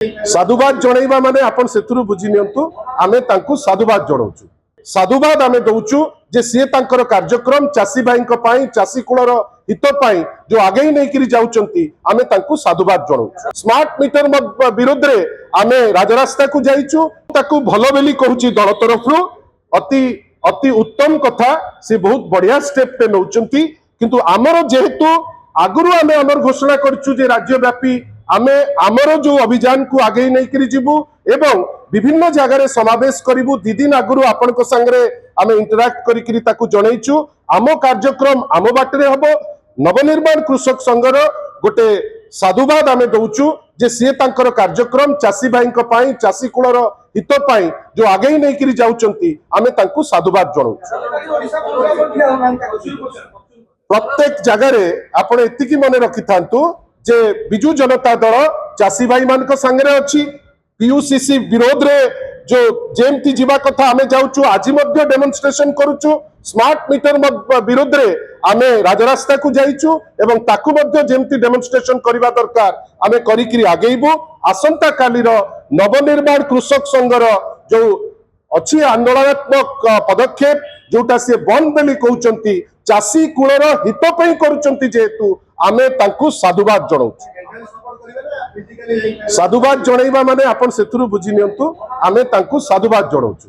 साधुवाद जनइबा माने आपण सेतुरु बुझी नियंतु आमे तांकु साधुवाद जणाउछु। साधुवाद आमे दउछु जे सिए तांकर कार्यक्रम चासी भाई पाई चासी कुलर हित पाई जो आगे नहीं करी जाउचंती आमे तांकु साधुवाद जणाउछु। स्मार्ट मीटर विरोध रे आमे राजरास्ता को जाइछु ताकु भलो बेली कहूची दल तरफरु अति अति उत्तम कथा से बहुत बढ़िया स्टेप पे नउचंती किंतु आमर जेहेतु आगुरु आमे हमर घोषणा करछु जे राज्यव्यापी आमे आमर जो अभियान को आगे नहीं करी जीवु एवं विभिन्न जगह समावेश करिवु दि दिन आगुरु आपण को संगरे आमे इंटरैक्ट करी करी ताकु जणैछु आम कार्यक्रम आम बाटरे हबो। नवनिर्माण कृषक संघर गोटे साधुवाद आमे दउछु जे सिए तांकर कार्यक्रम चासी भाई पाई चासी कुलर हित पाई जो आगे नहीं करी जाउचंती आमे तांकु साधुवाद जणाउछु। प्रत्येक जगह रे आपण एतिकी मने रखि थांतु जे बिजु जनता दल चासी भाई मान संगे अच्छी पीयूसीसी विरोध रे जो जेमती जीवा कथा आमे जाउछु आज मध्य डेमोन्स्ट्रेशन करूछु। स्मार्ट मीटर विरोध रे आमे राजरास्ता को जाइछु एवं ताकु मध्य जेमती डेमोन्स्ट्रेशन करबा दरकार आमे करी करी आगेइबु। आसंता कालीर नवनिर्माण कृषक संघर जो अच्छी आंदोलनात्मक पदक्षेप जोटा से बंद बेली कहउचंती चासी कुलर हित पई करूचंती जेहेतु आमे तांकु साधुवाद जणाउछु। साधुवाद जनइबा माने आपण सेतुरु बुझी नियंतु आमे तांकु साधुवाद जणाउछु।